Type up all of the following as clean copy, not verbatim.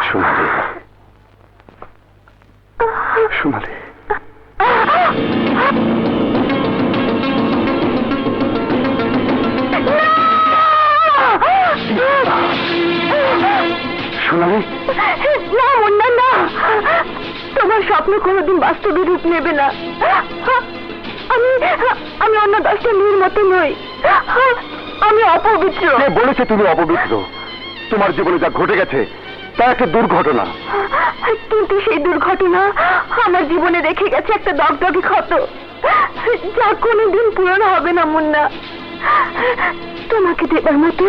সোনালি, সোনালি, সোনালি, না মুন্না না, তোমার স্বপ্ন কোনোদিন বাস্তবে রূপ নেবে না। আমি আমি অন্য 10টা মেয়ের মতো নই, আমি অপবিত্র। কে বলেছে তুমি অপবিত্র? তোমার জীবনে যা ঘটে গেছে তা একটা দুর্ঘটনা। কিন্তু সেই দুর্ঘটনা আমার জীবনে রেখে গেছে একটা দগদগে ক্ষত, যা কোনোদিন পূরণ হবে না মুন্না। তোমাকে দেবার মতো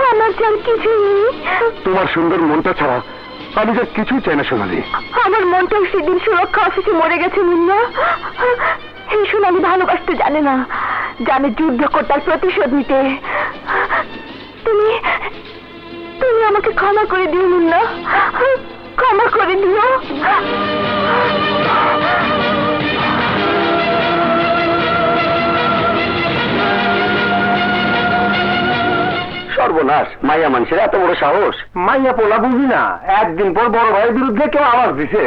আমার যার কিছু নেই। তোমার সুন্দর মনটা ছাড়া আমি যা কিছুই চাই না সোনালি। আমার মনটাও সেদিন সুরক্ষা অফিসে মরে গেছে মুন্না। এই সোনালি ভালোবাসতে জানে না, জানে যুদ্ধ করতার প্রতিশোধ নিতে। তুমি তুমি আমাকে ক্ষমা করে দিও মুন্না, ক্ষমা করে দিও। সর্বনাশ, মাইয়া মানুষের এত বড় সাহস! মাইয়া পোলা বুঝি না, একদিন পর বড় ভাইয়ের বিরুদ্ধে কেউ আওয়াজ দিছে।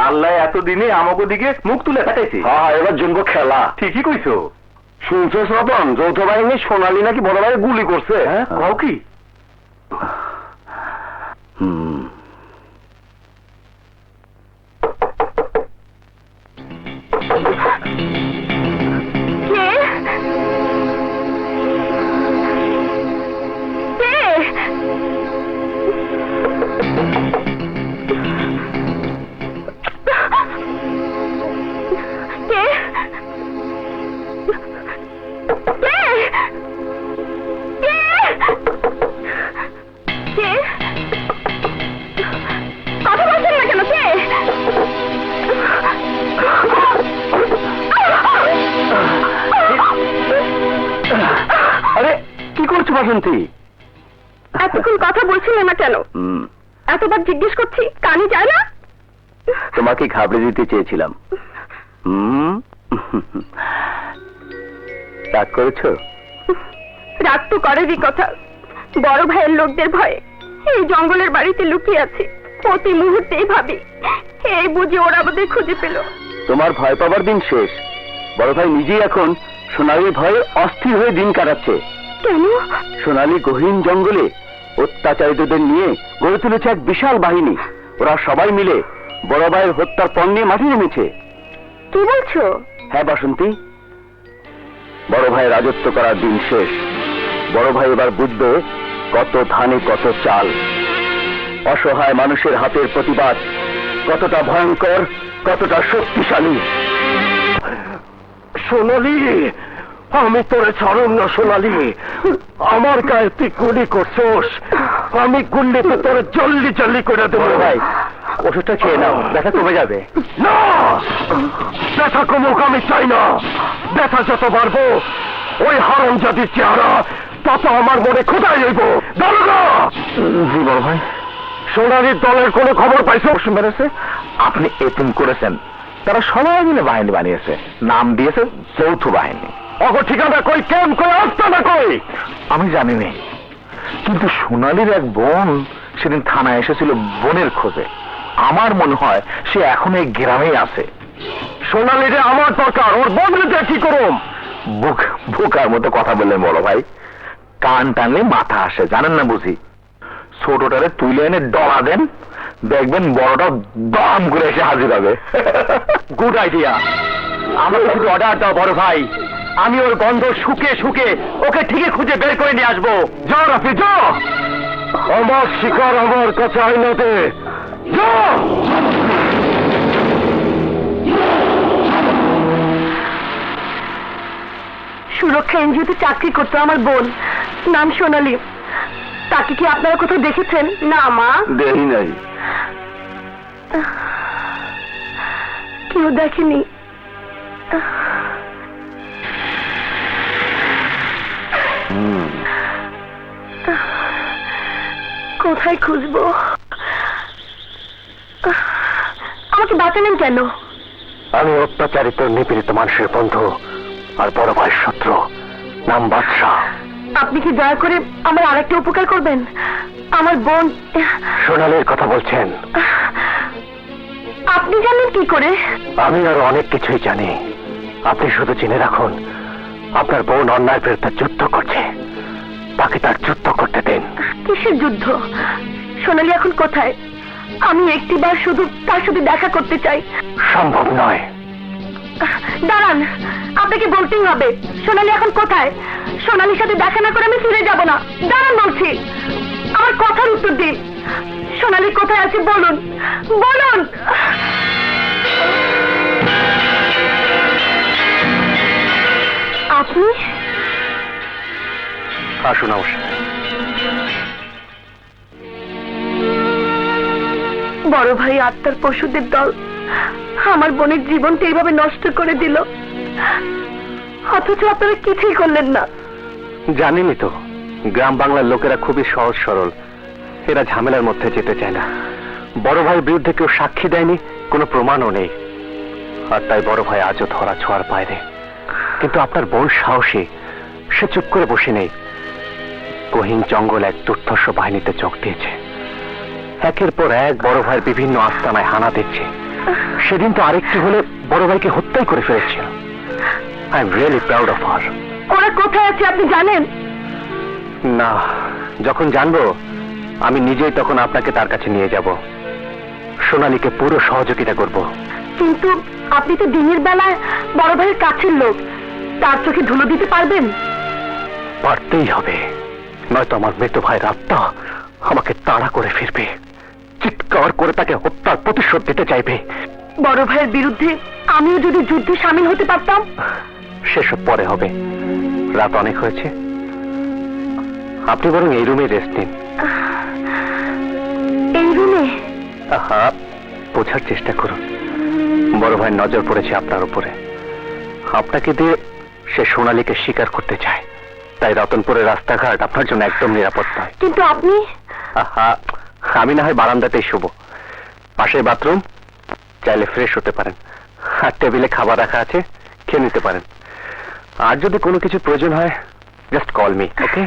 আল্লাহ এতদিনে আমাকে দিকে মুখ তুলে কাটাইছে। হ্যাঁ, এবার জমবো খেলা। ঠিকই কইছো। শুনছো স্বপন, যৌথ বাহিনী সোনালি নাকি বড় ভাই গুলি করছে? হ্যাঁ, কও কি? আরে কি করছো বাসন্তী? এতক্ষণ কথা বলছিলে না কেন? এতবার জিজ্ঞেস করছি, কানে যায় না? তোমাকে ঘাবড়ে দিতে চেয়েছিলাম। রাগ করেছো? রাগ তো করেরই কথা। বড় ভাইয়ের লোকদের ভয়ে এই জঙ্গলের বাড়িতে লুকিয়ে আছি। প্রতি মুহূর্তেই ভাবি, এই বুঝি ওরা আমাদের খুঁজে পেল। তোমার ভয় পাবার দিন শেষ। বড় ভাই নিজেই এখন সোনালির ভয়ে অস্থির হয়ে দিন কাটাচ্ছে। কেন? সোনালি গহীন জঙ্গলে অত্যাচারিতদের নিয়ে গড়ে তুলেছে এক বিশাল বাহিনী। ওরা সবাই মিলে বড় ভাইয়ের হত্যার পণ নিয়ে মাঠে নেমেছে। কি বলছো? হ্যাঁ বাসন্তী, বড় ভাই রাজত্ব করার দিন শেষ। বড় ভাই এবার বুঝবে কত ধানে কত চাল। অসহায় মানুষের হাতের প্রতিবাদ কতটা ভয়ঙ্কর, কতটা শক্তিশালী। সোনালি, আমি তোরে ছাড়ুন না সোনালি। আমার গায়ে তুই গুলি করছোস, আমি গুল্লিতে তোরে জল্লি জল্লি করে দেবো। ভাই ওষুধটা খেয়ে নাও, ব্যথা কমে যাবে। না, ব্যথা কমুক আমি চাই না। ব্যথা যত বাড়বো ওই হারামজাদির চেহারা তত আমার মনে খোদাই হইব। দারোগা! জি বড় ভাই। সোনালির দলের কোনো খবর পাইছো? মেরেছে, আপনি এতিম করেছেন, তারা সবাই মিলে বাহিনী বানিয়েছে, নাম দিয়েছে যৌথ বাহিনী। অগ ঠিকানা কই, কেম কই, আস্তানা কই? আমি জানি না, কিন্তু সোনালির এক বোন সেদিন থানায় এসেছিল বোনের খোঁজে। আমার মনে হয় সে এখন এই গ্রামেই আছে। সোনালিরে আমার দরকার, ওর বোনরে কি করুম? বোকার মতো কথা বললেন বড় ভাই। কান টানলে মাথা আসে, জানেন না বুঝি? ছোটটারে তুলে এনে ডলা দেন, দেখবেন বড়টা দাম করে এসে হাজির হবে। Good idea. আমাকে শুধু অর্ডার দাও বড় ভাই, আমি ওর গন্ধ শুকে শুকে ওকে ঠিকই খুঁজে বের করে নিয়ে আসবো। যাও রাফি যাও, আমার শিকার আমার কাছে আইনাতে যাও। সুরক্ষা এনজিওতে চাকরি করতো আমার বোন, নাম সোনালি। তাকে কি আপনারা কোথাও দেখেছেন? না মা, দেখি নাই। কেউ দেখেনি। কোথায় খুঁজবো? আমাকে বাঁচালেন কেন? আমি অত্যাচারিত নিপীড়িত মানুষের বন্ধু আর বড় ভাইয়ের শত্রু, নাম বাদশাহ। আপনি কি দয়া করে আমার আরেকটা উপকার করবেন? আমার বোন। সোনালীর কথা বলছেন? আপনি জানেন কি করে? আমি আরো অনেক কিছুই জানি। আপনি শুধু জেনে রাখুন, আপনার বোন অন্যায়ের বিরুদ্ধে যুদ্ধ করছে। তাকে তার যুদ্ধ করতে দিন। কিসের যুদ্ধ? সোনালী এখন কোথায়? আমি একটিবার শুধু তার সাথে দেখা করতে চাই। সম্ভব নয়। দাঁড়ান, আপনাকে বলতেই হবে। সোনালী এখন কোথায়? সোনালীর সাথে দেখা না করে আমি ফিরে যাব না। দাঁড়ান বলছি, আমার কথার উত্তর দিন। সোনালী কোথায় আছে বলুন, বলুন। আপনি? আসুন অবশ্য। বড় ভাই আত্মার পশুদের দল আমার বোনের জীবনটা এইভাবে নষ্ট করে দিল, অথচ আপনারা কিছুই করলেন না। জানিনি তো, গ্রাম বাংলার লোকেরা খুবই সহজ সরল। এরা ঝামেলার মধ্যে যেতে চায় না। বড় ভাইয়ের বিরুদ্ধে কেউ সাক্ষী দেয়নি, কোনো প্রমাণও নেই। আর তাই বড় ভাই আজও ধরা ছোঁয়ার বাইরে। কিন্তু আপনার বোন সাহসী, সে চুপ করে বসে নেই। গহীন জঙ্গল এক দুর্ধর্ষ বাহিনীতে যোগ দিয়েছে। একের পর এক বড় ভাইয়ের বিভিন্ন আস্তানায় হানা দিচ্ছে। সেদিন তো আরেকটি হলে বড় ভাইকে হত্যাই করে ফেলেছিল। I am really proud of her. ওরা কোথায় আছে আপনি জানেন? না, যখন জানবো আমি নিজেই তখন আপনাকে তার কাছে নিয়ে যাব। সোনালীকে পুরো সহযোগিতা করব। কিন্তু আপনি তো দিনের বেলায় বড় ভাইয়ের কাছের লোক, তার চোখে ধুলো দিতে পারবেন? পারতেই হবে, নয়তো আমার মৃত ভাইয়ের আত্মা আমাকে তাড়া করে ফিরবে, চিৎকার করে তাকে হত্যার প্রতিশোধ দিতে চাইবে। বড় ভাইয়ের বিরুদ্ধে আমিও যদি যুদ্ধে সামিল হতে পারতাম। সেসব পরে হবে, রাত অনেক হয়েছে। আপনি বরং এই রুমে রেস্ট নিন। এই রুমে? আহা, বোঝার চেষ্টা করুন। বড় ভাই নজর পড়েছে আপনার উপরে। আপনাকে দিয়ে সে সোনালীকে স্বীকার করতে চায়। তাই রতনপুরের রাস্তাঘাট আপনার জন্য একদম নিরাপদ নয়। কিন্তু আপনি? আহা, আমি না হয় বারান্দাতেই শুবো। পাশে বাথরুম, চাইলে ফ্রেশ হতে পারেন। আর টেবিলে খাবার রাখা আছে, খেয়ে নিতে পারেন। আর যদি কোনো কিছু প্রয়োজন হয়, জাস্ট কল মি, ওকে?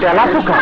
তেলাপোকা?